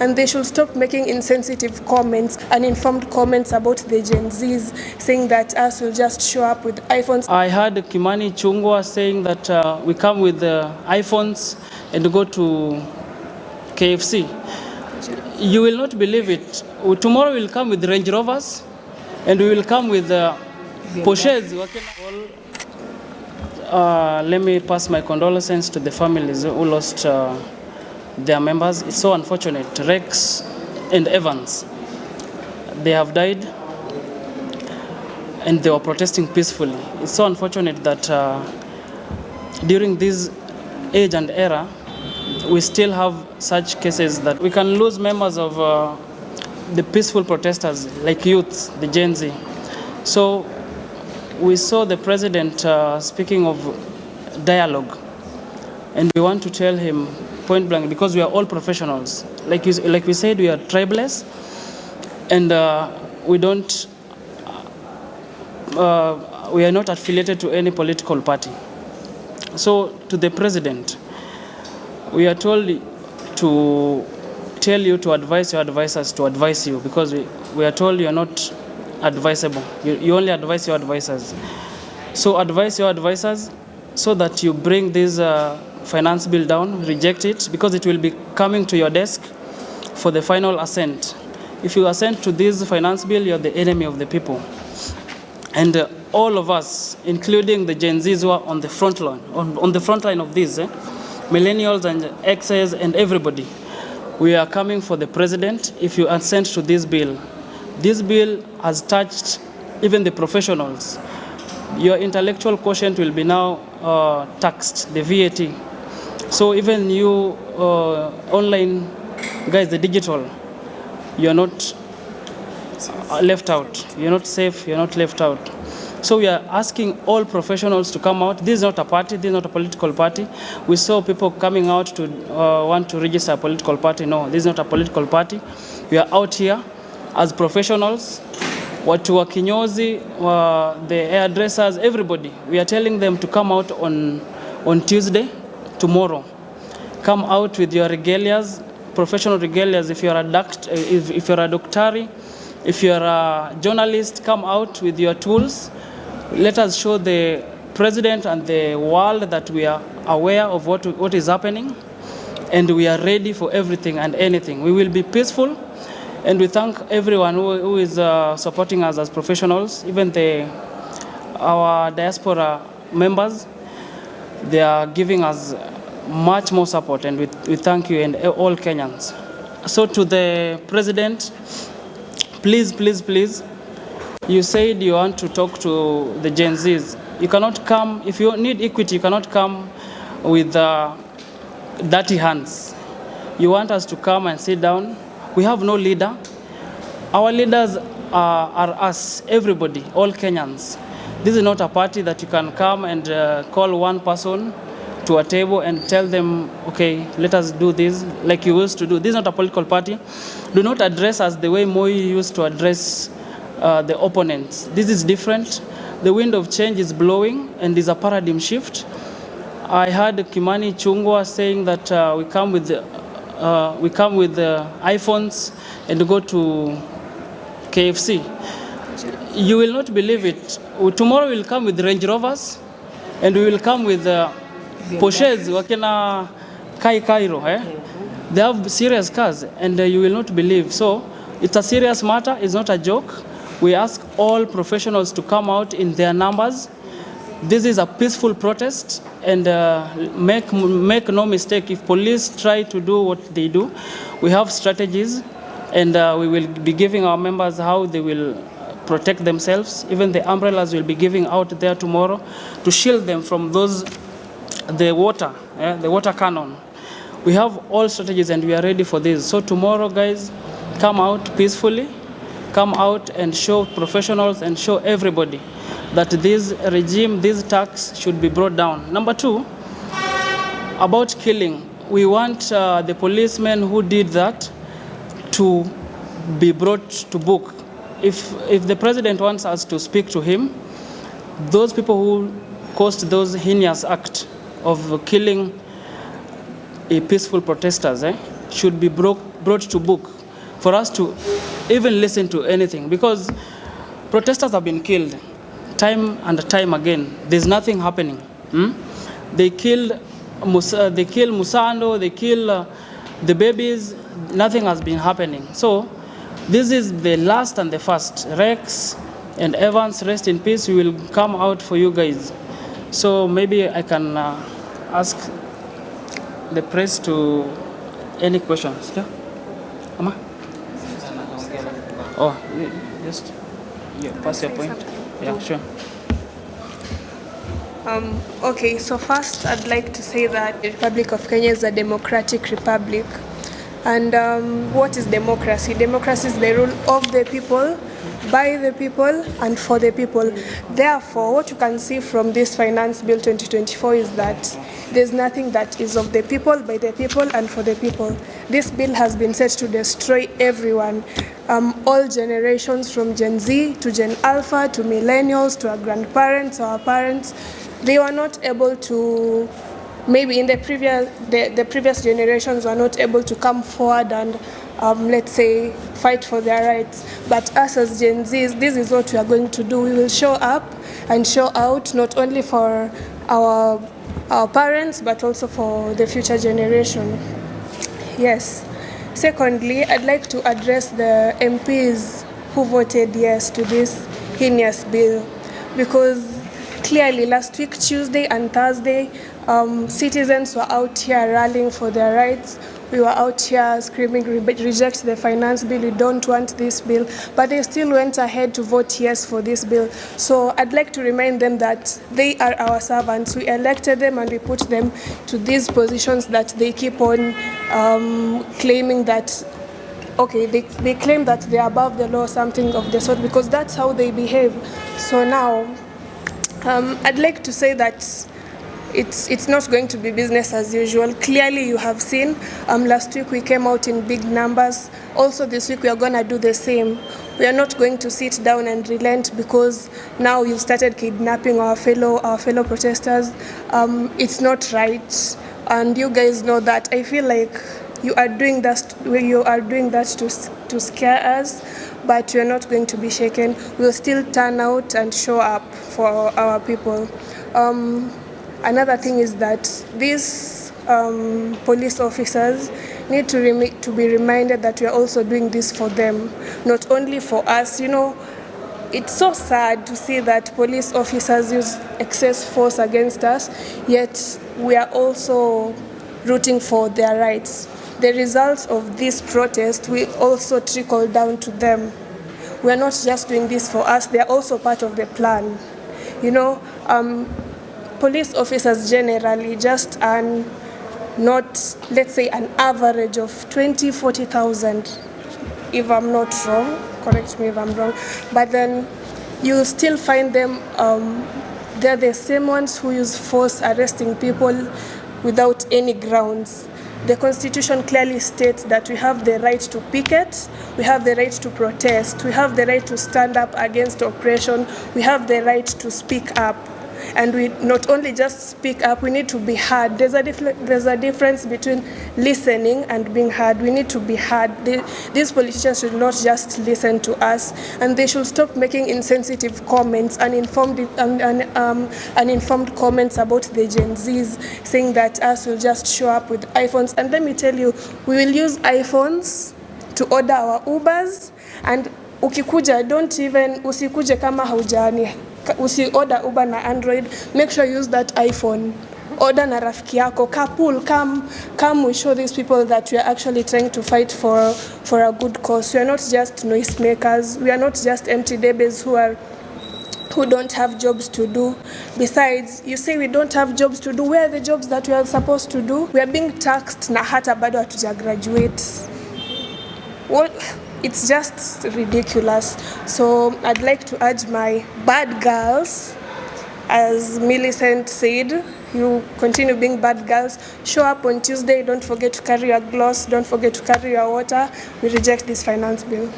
And they should stop making insensitive comments, uninformed comments about the Gen Zs, saying that us will just show up with iPhones. I heard ICHUNGWA saying that we come with iPhones and go to KFC. You will not believe it. Tomorrow we'll come with Rangerovers and we will come with Porches. Let me pass my condolences to the families who lost their members. It's so unfortunate. Rex and Evans, they have died and they were protesting peacefully. It's so unfortunate that during this age and era, we still have such cases that we can lose members of the peaceful protesters, like youth, the Gen Z. So we saw the president speaking of dialogue, and we want to tell him point blank, because we are all professionals. Like we said, we are tribeless, and we are not affiliated to any political party. So to the president, we are told to tell you to advise your advisors to advise you, because we are told you are not advisable. You only advise your advisors. So advise your advisors so that you bring this finance bill down, reject it, because it will be coming to your desk for the final assent. If you assent to this finance bill, you are the enemy of the people. And all of us, including the Gen Zs who are on the front line, on the front line of this, millennials and Xers and everybody, we are coming for the president. If you assent to this bill has touched even the professionals. Your intellectual quotient will be now taxed, the VAT. So even you online guys, the digital, you're not left out. You're not safe, you're not left out. So we are asking all professionals to come out. This is not a party, this is not a political party. We saw people coming out to want to register a political party. No, this is not a political party. We are out here as professionals. Watu wa kinyozi, the hairdressers, everybody. We are telling them to come out on Tuesday, tomorrow. Come out with your regalias, professional regalias. If you're a doctor, if you're a doctor, if you're a journalist, come out with your tools. Let us show the president and the world that we are aware of what is happening, and we are ready for everything and anything. We will be peaceful, and we thank everyone who is supporting us as professionals, even our diaspora members. They are giving us much more support, and we thank you and all Kenyans. So to the president, please, please, please, you said you want to talk to the Gen Zs. You cannot come, if you need equity, you cannot come with dirty hands. You want us to come and sit down. We have no leader. Our leaders are us, everybody, all Kenyans. This is not a party that you can come and call one person to a table and tell them, okay, let us do this like you used to do. This is not a political party. Do not address us the way Moi used to address the opponents. This is different. The wind of change is blowing, and is a paradigm shift. I heard ICHUNGWA saying that we come with iPhones and go to KFC. You will not believe it. Tomorrow we'll come with Rangerovers, and we will come with Porches, wakena Cairo. They have serious cars, and you will not believe. So it's a serious matter. It's not a joke. We ask all professionals to come out in their numbers. This is a peaceful protest, and make no mistake, if police try to do what they do, we have strategies, and we will be giving our members how they will protect themselves. Even the umbrellas will be giving out there tomorrow to shield them from the water cannon. We have all strategies, and we are ready for this. So tomorrow, guys, come out peacefully. Come out and show professionals and show everybody that this regime, this tax should be brought down. Number two, about killing. We want the policemen who did that to be brought to book. If the president wants us to speak to him, those people who caused those heinous acts of killing peaceful protesters should be brought brought to book for us to even listen to anything, because protesters have been killed time and time again. There's nothing happening. They kill Musando, they kill the babies. Nothing has been happening. So this is the last and the first. Rex and Evans, rest in peace. We will come out for you guys. So maybe I can ask the press to any questions. Yeah, Ama? Oh, just pass your point. Yeah, sure. Okay, so first I'd like to say that the Republic of Kenya is a democratic republic. And what is democracy? Democracy is the rule of the people, by the people, and for the people. Therefore, what you can see from this Finance Bill 2024 is that there's nothing that is of the people, by the people, and for the people. This bill has been set to destroy everyone, all generations from Gen Z to Gen Alpha to millennials to our grandparents, our parents. They were not able to, maybe in the previous generations were not able to come forward and let's say fight for their rights. But us as Gen Zs, this is what we are going to do. We will show up and show out, not only for our parents but also for the future generation. Yes. Secondly, I'd like to address the MPs who voted yes to this heinous bill, because clearly last week, Tuesday and Thursday, citizens were out here rallying for their rights. We were out here screaming, reject the finance bill, we don't want this bill, but they still went ahead to vote yes for this bill. So I'd like to remind them that they are our servants. We elected them and we put them to these positions that they keep on claiming that, okay, they claim that they're above the law, something of the sort, because that's how they behave. So now, I'd like to say that it's not going to be business as usual. Clearly, you have seen last week we came out in big numbers. Also this week we are going to do the same. We are not going to sit down and relent because now you've started kidnapping our fellow protesters. It's not right, and you guys know that. I feel like you are doing that to scare us, but we are not going to be shaken. We'll still turn out and show up for our people. Another thing is that these police officers need to be reminded that we are also doing this for them, not only for us. You know, it's so sad to see that police officers use excess force against us, yet we are also rooting for their rights. The results of this protest will also trickle down to them. We are not just doing this for us, they are also part of the plan. You know, police officers generally just earn not, let's say, an average of 40,000, if I'm not wrong, correct me if I'm wrong, but then you'll still find them, they're the same ones who use force arresting people without any grounds. The Constitution clearly states that we have the right to picket, we have the right to protest, we have the right to stand up against oppression, we have the right to speak up. And we not only just speak up, we need to be heard. There's a difference between listening and being heard. We need to be heard. These politicians should not just listen to us, and they should stop making insensitive comments, uninformed comments about the Gen Zs, saying that us will just show up with iPhones. And let me tell you, we will use iPhones to order our Ubers, and ukikuja, usikuje kama haujani. Usi-order Uber na Android, make sure you use that iPhone. Order na rafiki yako, carpool, come we show these people that we are actually trying to fight for a good cause. We are not just noisemakers, we are not just empty babies who don't have jobs to do. Besides, you say we don't have jobs to do, where are the jobs that we are supposed to do? We are being taxed na hata bado hatuja graduate. What? It's just ridiculous. So I'd like to urge my bad girls, as Millicent said, you continue being bad girls. Show up on Tuesday. Don't forget to carry your gloss. Don't forget to carry your water. We reject this finance bill.